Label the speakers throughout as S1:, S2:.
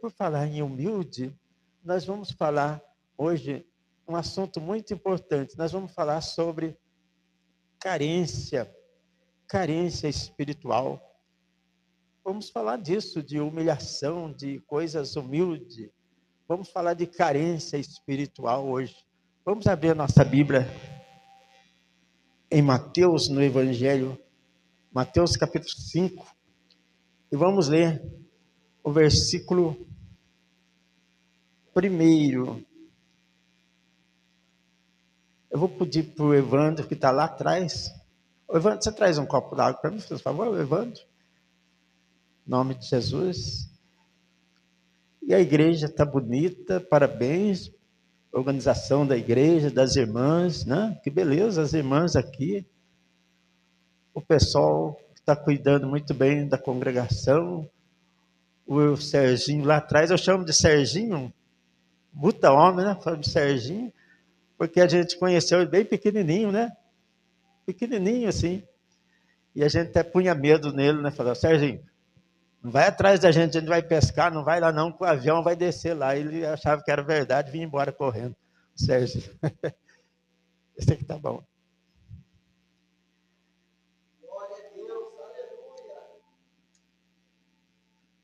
S1: por falar em humilde, nós vamos falar hoje um assunto muito importante. Nós vamos falar sobre carência espiritual. Vamos falar disso, de humilhação, de coisas humildes. Vamos falar de carência espiritual hoje. Vamos abrir a nossa Bíblia em Mateus, no Evangelho, Mateus capítulo 5, e vamos ler o versículo 1. Eu vou pedir para o Evandro, que está lá atrás. Ô, Evandro, você traz um copo d'água para mim, por favor, Evandro? Em nome de Jesus. E a igreja está bonita, parabéns. Organização da igreja, das irmãs, né? Que beleza, as irmãs aqui. O pessoal que está cuidando muito bem da congregação. O Serginho lá atrás, eu chamo de Serginho, puta homem, né? Falo de Serginho, porque a gente conheceu ele bem pequenininho, né? Pequenininho assim. E a gente até punha medo nele, né? Falou, Serginho, não vai atrás da gente, a gente vai pescar, não vai lá não, que o avião vai descer lá. Ele achava que era verdade, vinha embora correndo. Serginho. Esse aqui tá bom. Glória a Deus, aleluia.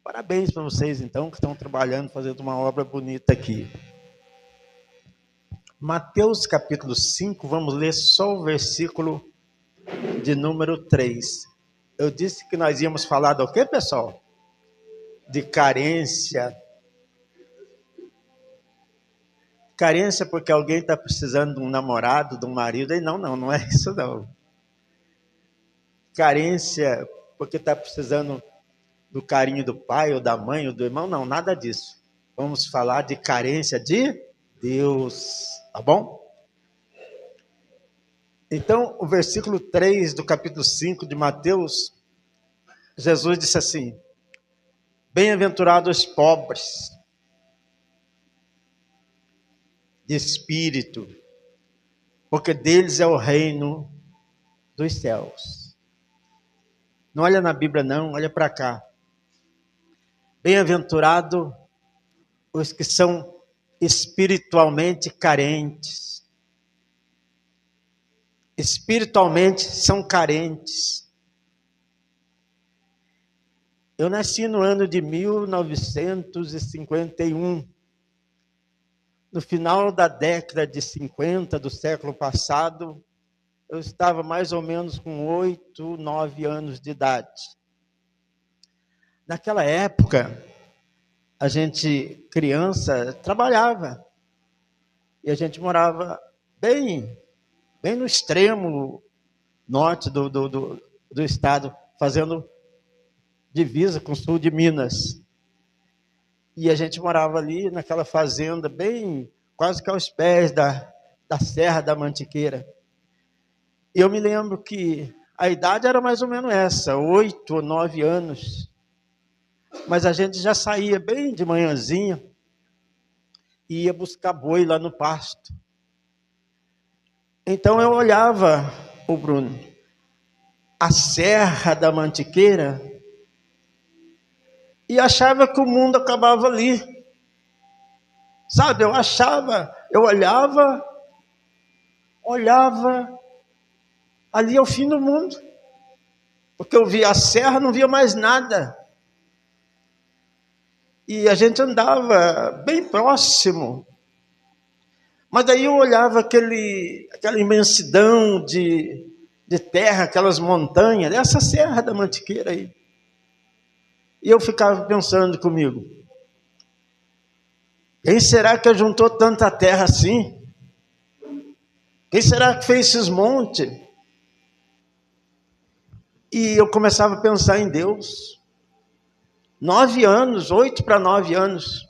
S1: Parabéns para vocês, então, que estão trabalhando, fazendo uma obra bonita aqui. Mateus capítulo 5, vamos ler só o versículo de número 3. Eu disse que nós íamos falar do quê, pessoal? De carência. Carência porque alguém está precisando de um namorado, de um marido. E não é isso não. Carência porque está precisando do carinho do pai, ou da mãe, ou do irmão. Não, nada disso. Vamos falar de carência de Deus. Tá bom? Então, o versículo 3 do capítulo 5 de Mateus, Jesus disse assim: bem-aventurados os pobres de espírito, porque deles é o reino dos céus. Não olha na Bíblia não, olha para cá. Bem-aventurado os que são espiritualmente carentes. Espiritualmente são carentes. Eu nasci no ano de 1951. No final da década de 50 do século passado, eu estava mais ou menos com 8, 9 anos de idade. Naquela época, a gente, criança, trabalhava. E a gente morava bem no extremo norte do estado, fazendo divisa com o sul de Minas. E a gente morava ali naquela fazenda, bem quase que aos pés da Serra da Mantiqueira. E eu me lembro que a idade era mais ou menos essa, 8 ou 9 anos. Mas a gente já saía bem de manhãzinha e ia buscar boi lá no pasto. Então eu olhava, o Bruno, a Serra da Mantiqueira e achava que o mundo acabava ali. Sabe, eu olhava, ali é o fim do mundo. Porque eu via a serra, não via mais nada. E a gente andava bem próximo. Mas daí eu olhava aquela imensidão de terra, aquelas montanhas, essa Serra da Mantiqueira aí. E eu ficava pensando comigo, quem será que juntou tanta terra assim? Quem será que fez esses montes? E eu começava a pensar em Deus. 9 anos, 8 para 9 anos.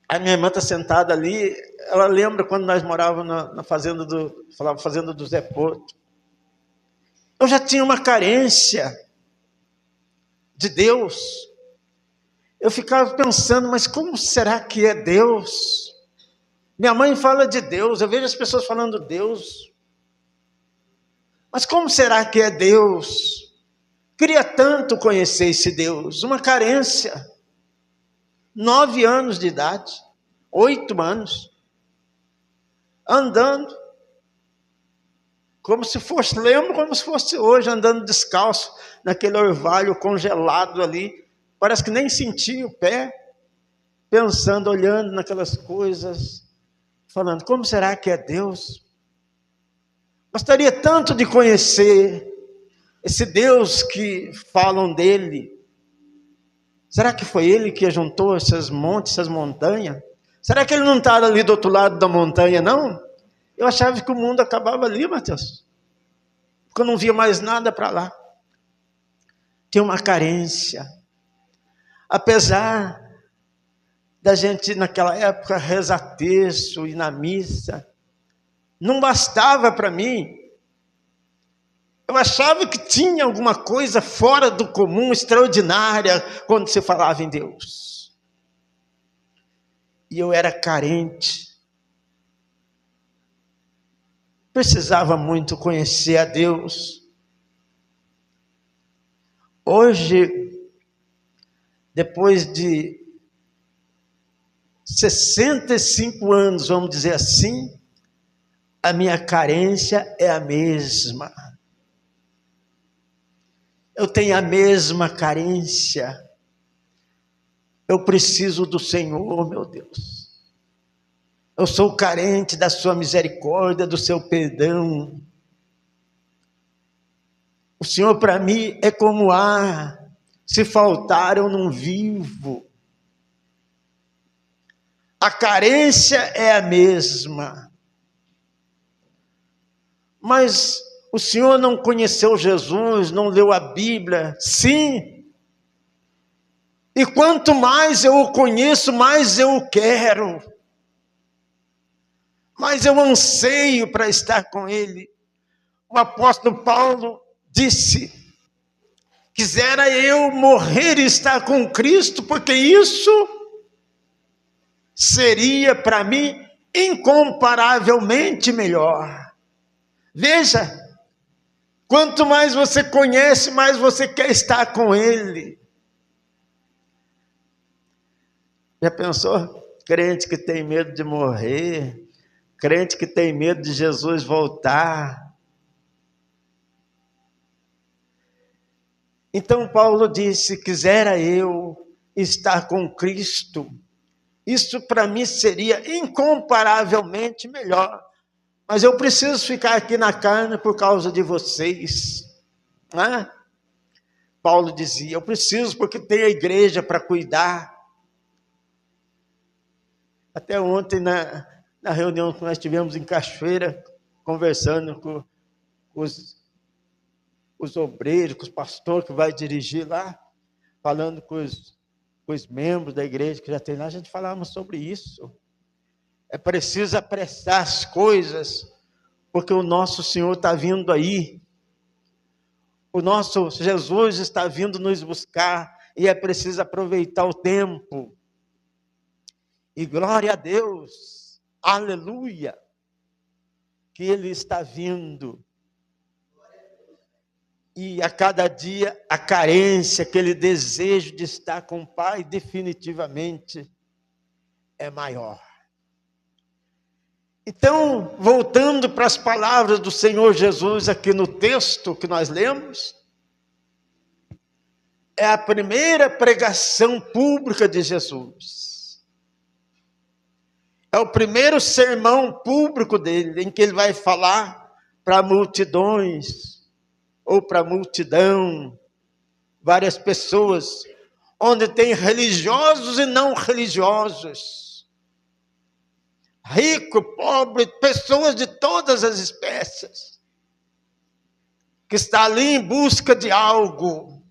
S1: A minha irmã está sentada ali, ela lembra quando nós morávamos na fazenda falava fazenda do Zé Porto. Eu já tinha uma carência de Deus. Eu ficava pensando, mas como será que é Deus? Minha mãe fala de Deus, eu vejo as pessoas falando Deus. Mas como será que é Deus? Queria tanto conhecer esse Deus, uma carência. 9 anos de idade, 8 anos, andando, lembro como se fosse hoje, andando descalço, naquele orvalho congelado ali, parece que nem sentia o pé, pensando, olhando naquelas coisas, falando, como será que é Deus? Gostaria tanto de conhecer esse Deus que falam dele. Será que foi ele que juntou esses montes, essas montanhas? Será que ele não estava ali do outro lado da montanha, não? Eu achava que o mundo acabava ali, Mateus, porque eu não via mais nada para lá. Tinha uma carência. Apesar da gente, naquela época, rezar terço e na missa, não bastava para mim. Eu achava que tinha alguma coisa fora do comum, extraordinária, quando se falava em Deus. E eu era carente. Precisava muito conhecer a Deus. Hoje, depois de 65 anos, vamos dizer assim, a minha carência é a mesma. Eu tenho a mesma carência. Eu preciso do Senhor, meu Deus. Eu sou carente da sua misericórdia, do seu perdão. O Senhor para mim é como ar. Se faltar, eu não vivo. A carência é a mesma. Mas o Senhor não conheceu Jesus, não leu a Bíblia? Sim. E quanto mais eu o conheço, mais eu o quero. Mais eu anseio para estar com Ele. O apóstolo Paulo disse, quisera eu morrer e estar com Cristo, porque isso seria para mim incomparavelmente melhor. Veja, quanto mais você conhece, mais você quer estar com Ele. Já pensou? Crente que tem medo de morrer, crente que tem medo de Jesus voltar. Então Paulo disse, quisera eu estar com Cristo, isso para mim seria incomparavelmente melhor. Mas eu preciso ficar aqui na carne por causa de vocês. Né? Paulo dizia, eu preciso porque tem a igreja para cuidar. Até ontem, na reunião que nós tivemos em Cachoeira, conversando com os obreiros, com os pastores que vai dirigir lá, falando com os membros da igreja que já tem lá, a gente falava sobre isso. É preciso apressar as coisas, porque o nosso Senhor está vindo aí. O nosso Jesus está vindo nos buscar e é preciso aproveitar o tempo. E glória a Deus, aleluia, que Ele está vindo. E a cada dia a carência, aquele desejo de estar com o Pai definitivamente é maior. Então, voltando para as palavras do Senhor Jesus aqui no texto que nós lemos, é a primeira pregação pública de Jesus. É o primeiro sermão público dele, em que ele vai falar para multidões, ou para multidão, várias pessoas, onde tem religiosos e não religiosos, rico, pobre, pessoas de todas as espécies, que está ali em busca de algo.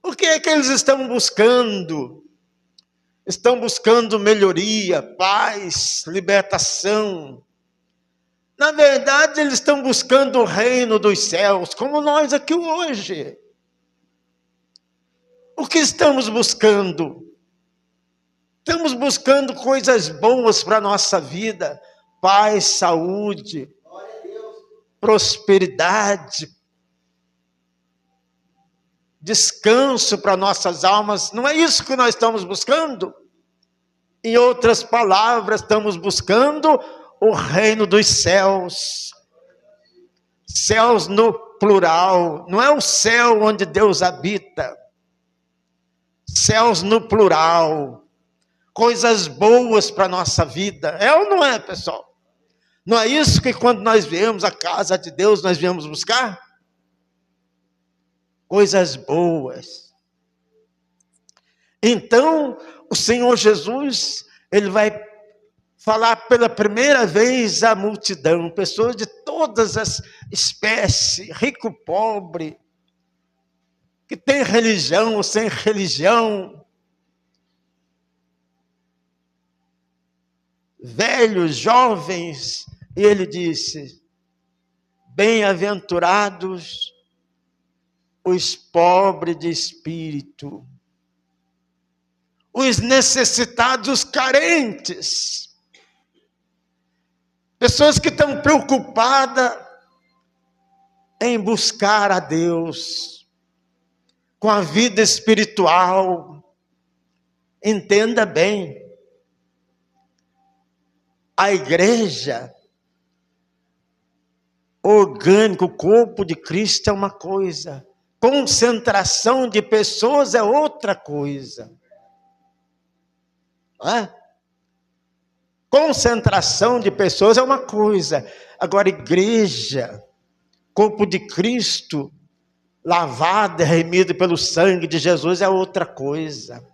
S1: O que é que eles estão buscando? Estão buscando melhoria, paz, libertação. Na verdade, eles estão buscando o reino dos céus, como nós aqui hoje. O que estamos buscando? Estamos buscando coisas boas para a nossa vida, paz, saúde, prosperidade. descanso para nossas almas. Não é isso que nós estamos buscando? Em outras palavras, estamos buscando o reino dos céus. Céus no plural, não é o céu onde Deus habita. Céus no plural. Coisas boas para a nossa vida. É ou não é, pessoal? Não é isso que quando nós viemos à casa de Deus, nós viemos buscar? Coisas boas. Então, o Senhor Jesus, ele vai falar pela primeira vez à multidão, pessoas de todas as espécies, rico, pobre, que tem religião ou sem religião, velhos, jovens, e ele disse: bem-aventurados os pobres de espírito, os necessitados, os carentes, pessoas que estão preocupadas em buscar a Deus, com a vida espiritual. Entenda bem, a igreja orgânica, o corpo de Cristo é uma coisa, concentração de pessoas é outra coisa. Não é? Concentração de pessoas é uma coisa. Agora, igreja, corpo de Cristo, lavado e remido pelo sangue de Jesus é outra coisa.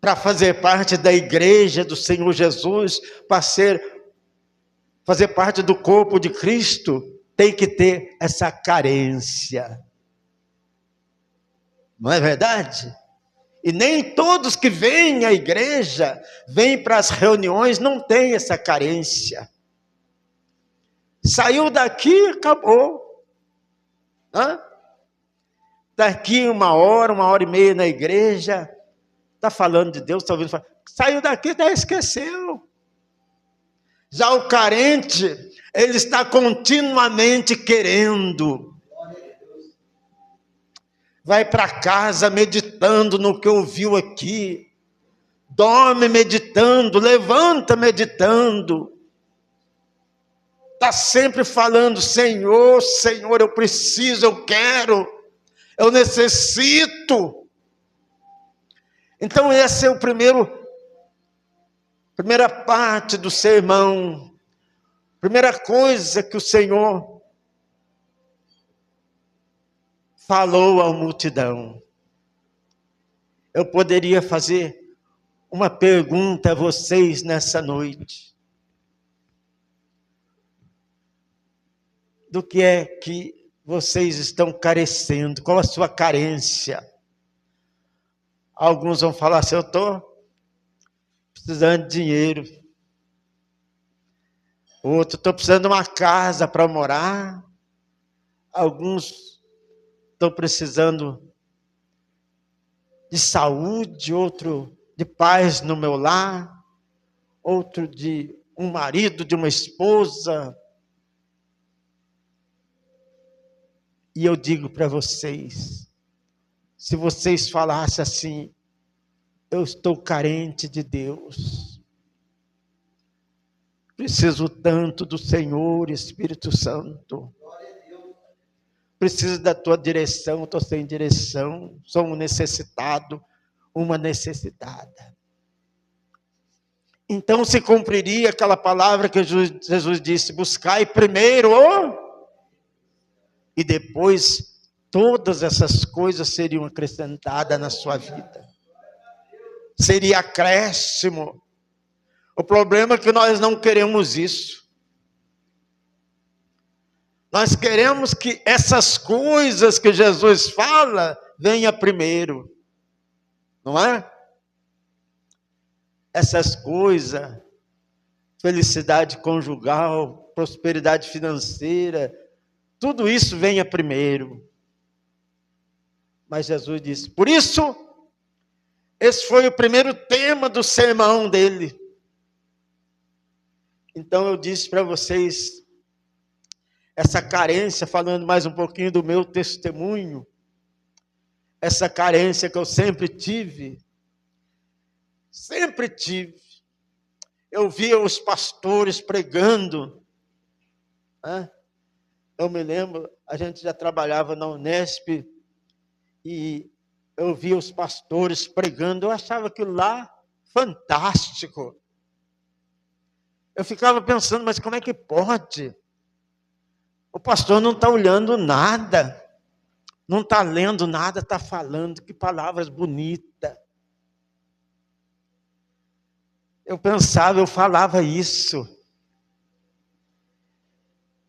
S1: Para fazer parte da igreja do Senhor Jesus, para fazer parte do corpo de Cristo, tem que ter essa carência. Não é verdade? E nem todos que vêm à igreja, vêm para as reuniões, não têm essa carência. Saiu daqui, acabou. Hã? Daqui uma hora e meia na igreja, está falando de Deus, está ouvindo falar. Saiu daqui, já esqueceu. Já o carente, ele está continuamente querendo. Vai para casa meditando no que ouviu aqui. Dorme meditando, levanta meditando. Está sempre falando: Senhor, Senhor, eu preciso, eu quero, eu necessito. Então esse é o primeira parte do sermão. Primeira coisa que o Senhor falou à multidão. Eu poderia fazer uma pergunta a vocês nessa noite. Do que é que vocês estão carecendo? Qual a sua carência? Alguns vão falar assim: eu estou precisando de dinheiro. Outro, estou precisando de uma casa para morar. Alguns estão precisando de saúde, outro de paz no meu lar, outro de um marido, de uma esposa. E eu digo para vocês, se vocês falassem assim: eu estou carente de Deus, preciso tanto do Senhor, Espírito Santo, preciso da tua direção, estou sem direção, sou um necessitado, uma necessitada. Então se cumpriria aquela palavra que Jesus disse: buscai primeiro e depois todas essas coisas seriam acrescentadas na sua vida. Seria acréscimo. O problema é que nós não queremos isso. Nós queremos que essas coisas que Jesus fala venham primeiro. Não é? Essas coisas, felicidade conjugal, prosperidade financeira, tudo isso venha primeiro. Mas Jesus disse, por isso, esse foi o primeiro tema do sermão dele. Então eu disse para vocês, essa carência, falando mais um pouquinho do meu testemunho, essa carência que eu sempre tive. Eu via os pastores pregando, né? Eu me lembro, a gente já trabalhava na Unesp, e eu via os pastores pregando, eu achava aquilo lá fantástico. Eu ficava pensando, mas como é que pode? O pastor não está olhando nada, não está lendo nada, está falando, que palavras bonitas. Eu pensava, eu falava isso.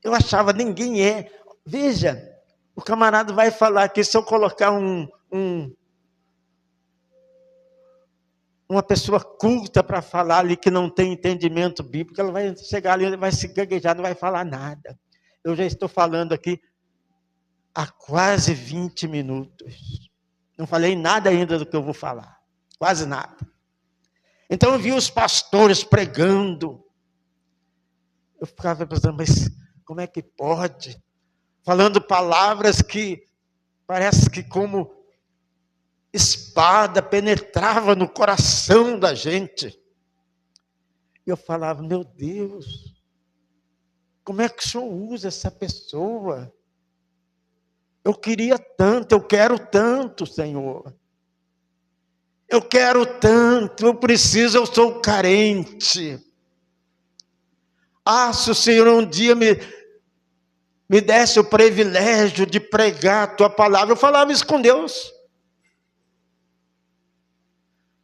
S1: Eu achava, ninguém é. Veja, o camarada vai falar que se eu colocar uma pessoa culta para falar ali que não tem entendimento bíblico, ela vai chegar ali, vai se gaguejar, não vai falar nada. Eu já estou falando aqui há quase 20 minutos. Não falei nada ainda do que eu vou falar. Quase nada. Então eu vi os pastores pregando. Eu ficava pensando, mas como é que pode? Falando palavras que parece que como espada penetrava no coração da gente. E eu falava, meu Deus, como é que o Senhor usa essa pessoa? Eu queria tanto, eu quero tanto, Senhor. Eu quero tanto, eu preciso, eu sou carente. Se o Senhor um dia me desse o privilégio de pregar a tua palavra, eu falava isso com Deus.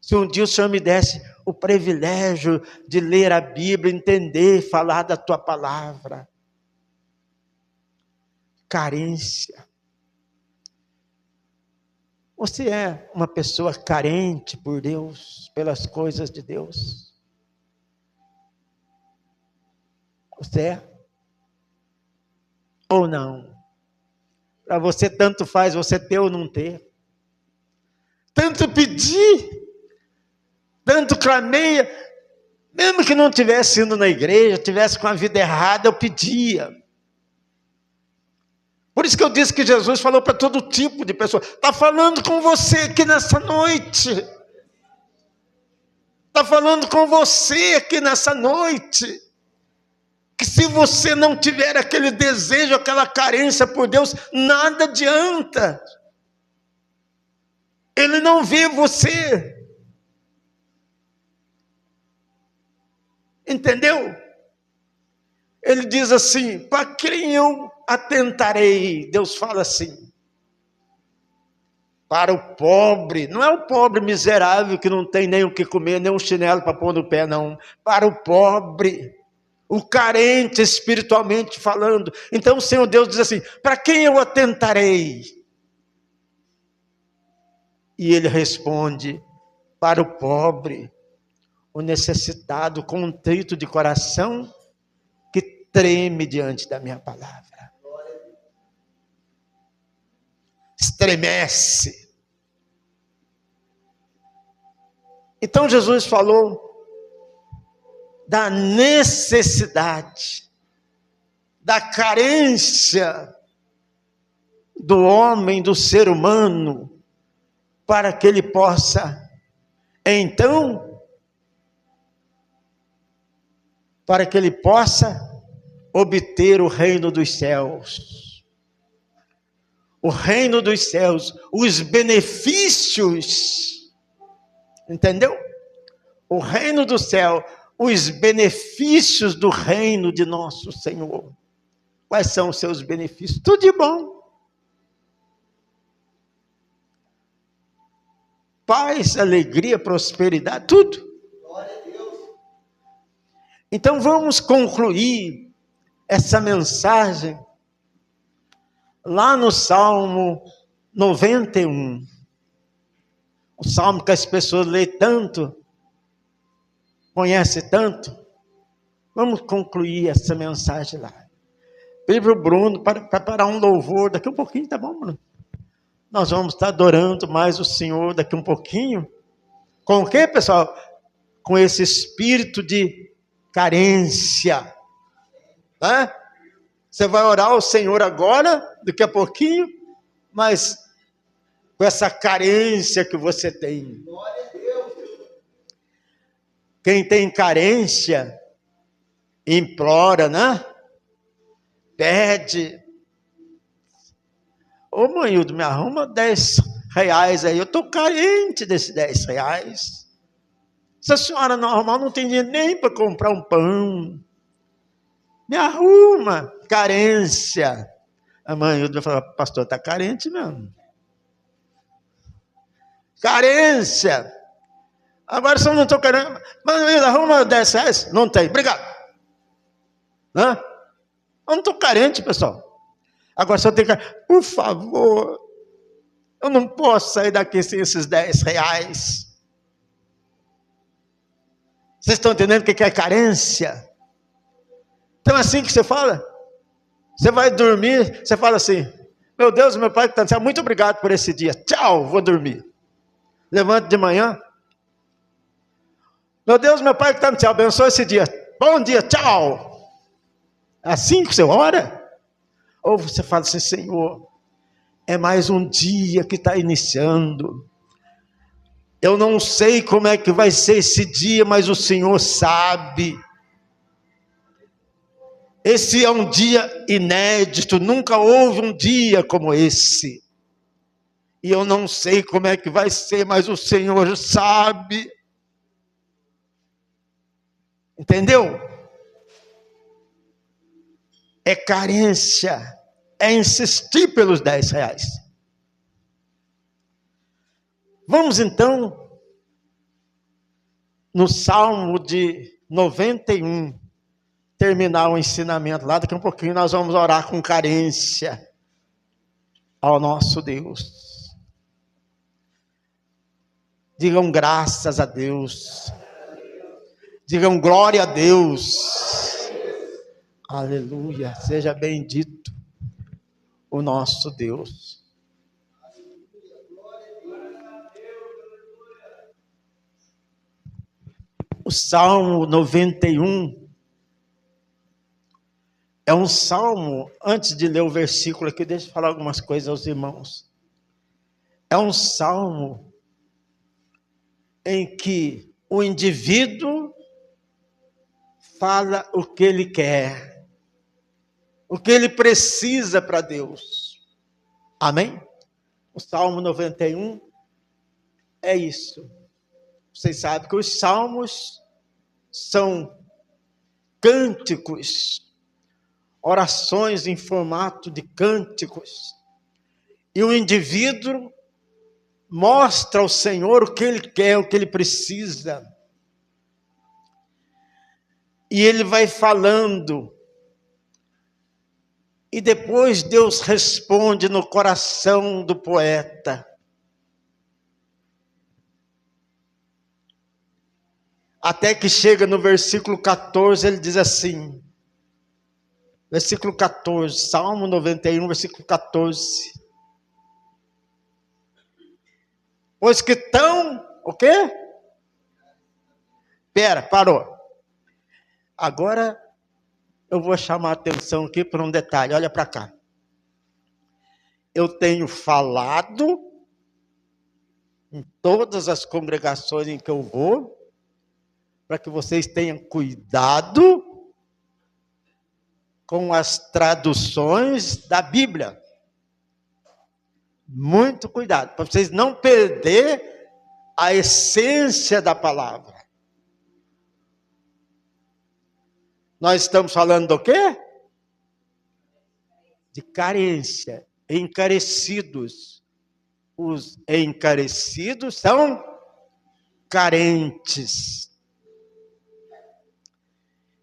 S1: Se um dia o Senhor me desse o privilégio de ler a Bíblia, entender, falar da tua palavra. Carência. Você é uma pessoa carente por Deus, pelas coisas de Deus? Você é? Ou não? Para você tanto faz você ter ou não ter. Tanto pedir, tanto clameia, mesmo que não tivesse indo na igreja, tivesse com a vida errada, eu pedia. Por isso que eu disse que Jesus falou para todo tipo de pessoa. Está falando com você aqui nessa noite. Está falando com você aqui nessa noite. Que se você não tiver aquele desejo, aquela carência por Deus, nada adianta. Ele não vê você. Entendeu? Ele diz assim, para quem eu atentarei? Deus fala assim, para o pobre, não é o pobre miserável que não tem nem o que comer, nem um chinelo para pôr no pé, não. Para o pobre, o carente espiritualmente falando. Então o Senhor Deus diz assim, para quem eu atentarei? E ele responde, para o pobre, o necessitado, contrito de coração, que treme diante da minha palavra. Estremece. Então Jesus falou da necessidade, da carência do homem, do ser humano, para que ele possa, então, para que ele possa obter o reino dos céus. O reino dos céus, os benefícios, entendeu? O reino do céu, os benefícios do reino de nosso Senhor. Quais são os seus benefícios? Tudo de bom. Paz, alegria, prosperidade, tudo. Glória a Deus. Então vamos concluir essa mensagem lá no Salmo 91. O salmo que as pessoas lêem tanto, conhecem tanto. Vamos concluir essa mensagem lá. Pedi para o Bruno para preparar um louvor. Daqui um pouquinho, tá bom, Bruno? Nós vamos estar adorando mais o Senhor daqui um pouquinho. Com o quê, pessoal? Com esse espírito de carência. Né? Você vai orar ao Senhor agora, daqui a pouquinho, mas com essa carência que você tem. Quem tem carência, implora, né? Pede. Ô Manildo, me arruma 10 reais aí, eu estou carente desses 10 reais. Se a senhora não arrumar, não tem dinheiro nem para comprar um pão. Me arruma, carência. A Manildo vai falar, pastor, está carente mesmo. Carência. Agora se eu não estou carente, Manildo, arruma 10 reais? Não tem, obrigado. Hã? Eu não estou carente, pessoal. Agora se eu tenho carência, por favor, eu não posso sair daqui sem esses 10 reais. Vocês estão entendendo o que é carência? Então é assim que você fala. Você vai dormir, você fala assim, meu Deus, meu Pai que está no céu, muito obrigado por esse dia. Tchau, vou dormir. Levanta de manhã. Meu Deus, meu Pai que está no céu, abençoe esse dia. Bom dia, tchau. É assim que você ora? Ou você fala assim, Senhor, é mais um dia que está iniciando. Eu não sei como é que vai ser esse dia, mas o Senhor sabe. Esse é um dia inédito, nunca houve um dia como esse. E eu não sei como é que vai ser, mas o Senhor sabe. Entendeu? É carência, é insistir pelos 10 reais. Vamos então no Salmo de 91, terminar o ensinamento lá. Daqui a um pouquinho nós vamos orar com carência ao nosso Deus. Digam graças a Deus. Digam glória a Deus. Aleluia. Seja bendito o nosso Deus. O Salmo 91 é um salmo, antes de ler o versículo aqui, deixa eu falar algumas coisas aos irmãos. É um salmo em que o indivíduo fala o que ele quer, o que ele precisa para Deus. Amém? O Salmo 91 é isso. Vocês sabem que os salmos são cânticos, orações em formato de cânticos. E o indivíduo mostra ao Senhor o que ele quer, o que ele precisa. E ele vai falando. E depois Deus responde no coração do poeta. Até que chega no versículo 14, ele diz assim, versículo 14, Salmo 91, versículo 14. Pois que tão, o quê? Parou. Agora eu vou chamar a atenção aqui para um detalhe, olha para cá. Eu tenho falado em todas as congregações em que eu vou, para que vocês tenham cuidado com as traduções da Bíblia. Muito cuidado, para vocês não perder a essência da palavra. Nós estamos falando do quê? De carência, encarecidos. Os encarecidos são carentes.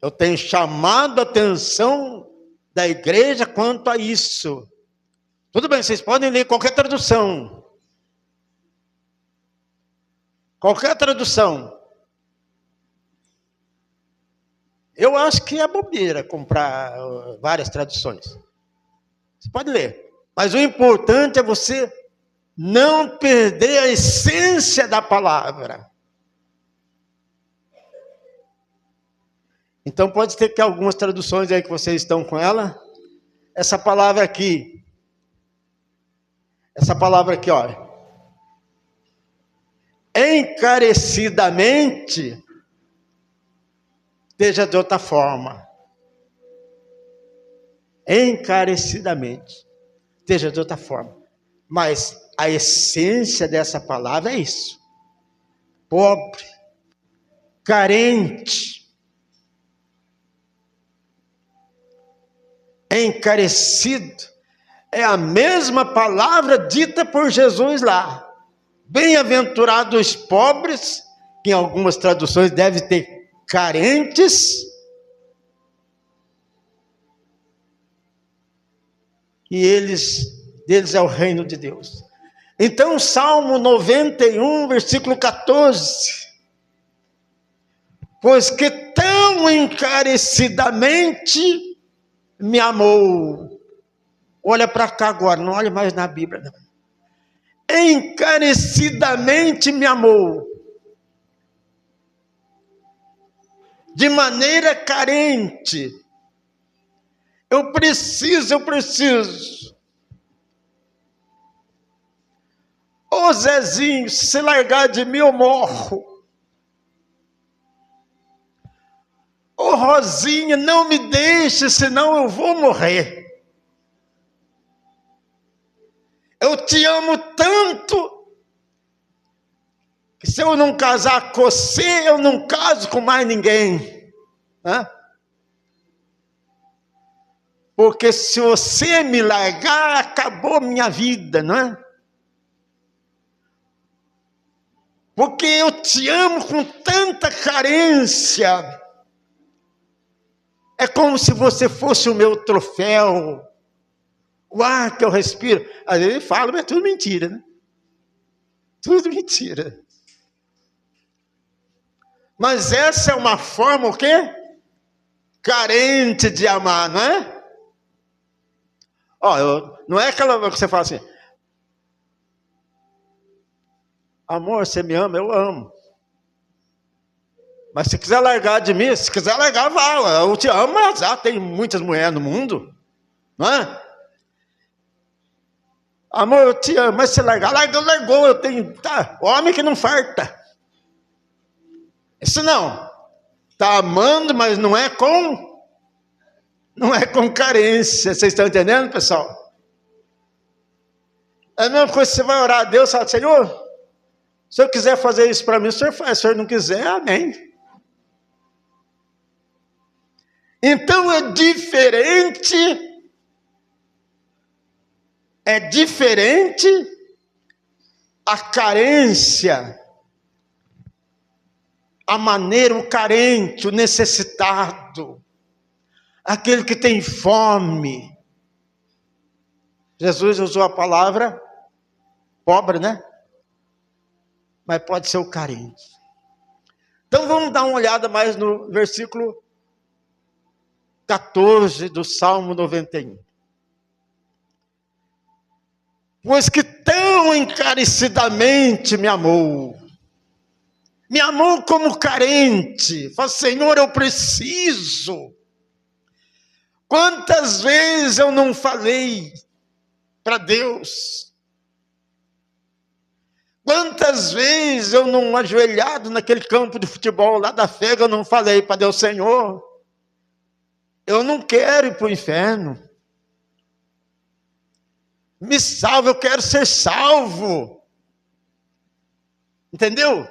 S1: Eu tenho chamado a atenção da igreja quanto a isso. Tudo bem, vocês podem ler qualquer tradução. Qualquer tradução. Eu acho que é bobeira comprar várias traduções. Você pode ler. Mas o importante é você não perder a essência da palavra. Então pode ter que algumas traduções aí que vocês estão com ela, essa palavra aqui, olha, encarecidamente, esteja de outra forma. Encarecidamente, esteja de outra forma. Mas a essência dessa palavra é isso: pobre, carente, encarecido. É a mesma palavra dita por Jesus lá. Bem-aventurados os pobres, que em algumas traduções deve ter carentes, e deles é o reino de Deus. Então, Salmo 91, versículo 14. Pois que tão encarecidamente me amou. Olha para cá agora, não olhe mais na Bíblia, não. Encarecidamente me amou. De maneira carente. Eu preciso. Ô Zezinho, se largar de mim eu morro. Ô Rosinha, não me deixe, senão eu vou morrer. Eu te amo tanto, que se eu não casar com você, eu não caso com mais ninguém. Hã? Porque se você me largar, acabou minha vida, não é? Porque eu te amo com tanta carência. É como se você fosse o meu troféu. O ar que eu respiro. Às vezes ele fala, mas é tudo mentira, né? Tudo mentira. Mas essa é uma forma o quê? Carente de amar, não é? Não é aquela que você fala assim, amor, você me ama? Eu amo. Mas se quiser largar de mim, se quiser largar, vá. Eu te amo, mas já tem muitas mulheres no mundo. Não é? Amor, eu te amo, mas se largou. Eu tenho. Tá, homem que não farta. Isso não. Está amando, mas não é com carência. Vocês estão entendendo, pessoal? É a mesma coisa que você vai orar a Deus e fala, Senhor, se eu quiser fazer isso para mim, o Senhor faz. Se o Senhor não quiser, amém. Então é diferente a carência, a maneira, o carente, o necessitado, aquele que tem fome. Jesus usou a palavra pobre, né? Mas pode ser o carente. Então vamos dar uma olhada mais no versículo 14 do Salmo 91. Pois que tão encarecidamente me amou como carente. Fala, Senhor, eu preciso. Quantas vezes eu não falei para Deus? Quantas vezes eu não ajoelhado naquele campo de futebol lá da Fega, eu não falei para Deus, Senhor, eu não quero ir para o inferno. Me salva, eu quero ser salvo. Entendeu?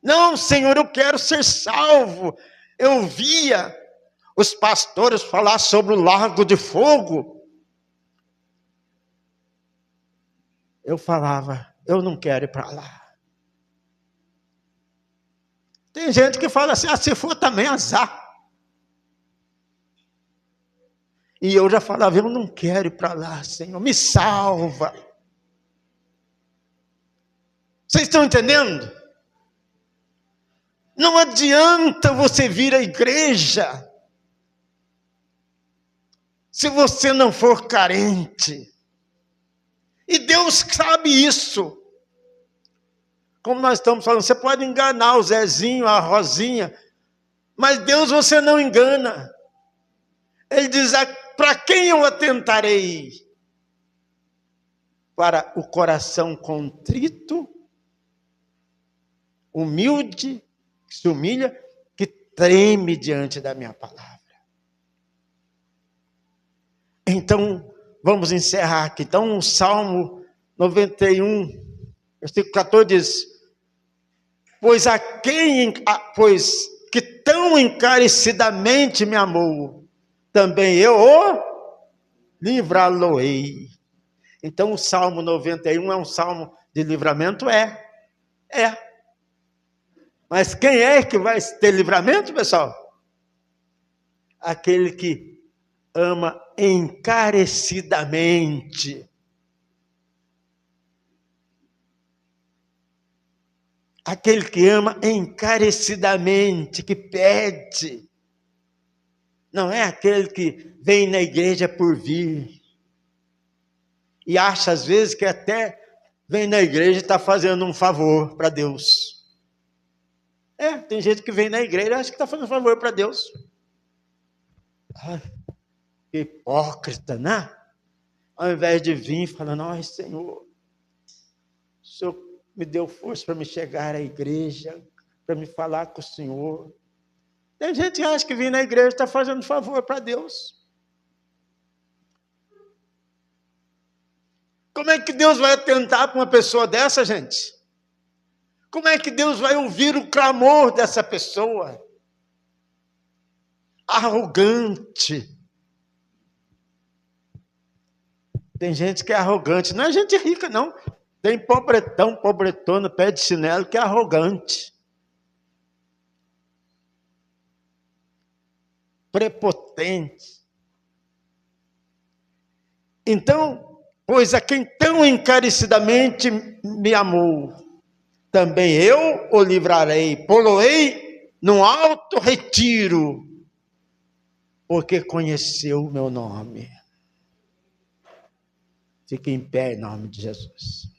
S1: Não, Senhor, eu quero ser salvo. Eu via os pastores falar sobre o lago de fogo. Eu falava, eu não quero ir para lá. Tem gente que fala assim, se for também azar. E eu já falava, eu não quero ir para lá, Senhor, me salva. Vocês estão entendendo? Não adianta você vir à igreja se você não for carente. E Deus sabe isso. Como nós estamos falando, você pode enganar o Zezinho, a Rosinha, mas Deus você não engana. Ele diz, para quem eu atentarei? Para o coração contrito, humilde, que se humilha, que treme diante da minha palavra. Então, vamos encerrar aqui. Então, o Salmo 91, versículo 14 diz: pois que tão encarecidamente me amou, também eu o livrá-lo-ei. Então, o Salmo 91 é um salmo de livramento? É. Mas quem é que vai ter livramento, pessoal? Aquele que ama encarecidamente. Aquele que ama encarecidamente, que pede. Não é aquele que vem na igreja por vir. E acha às vezes que até vem na igreja e está fazendo um favor para Deus. Tem gente que vem na igreja e acha que está fazendo um favor para Deus. Que hipócrita, né? Ao invés de vir falando: ai, Senhor, o Senhor me deu força para me chegar à igreja, para me falar com o Senhor. Tem gente que acha que vir na igreja está fazendo favor para Deus. Como é que Deus vai atentar para uma pessoa dessa, gente? Como é que Deus vai ouvir o clamor dessa pessoa? Arrogante. Tem gente que é arrogante. Não é gente rica, não. Tem pobretão, pobretona, pé de chinelo, que é arrogante. Prepotente. Então, pois a quem tão encarecidamente me amou, também eu o livrarei, pô-lo-ei num alto retiro, porque conheceu o meu nome. Fique em pé em nome de Jesus.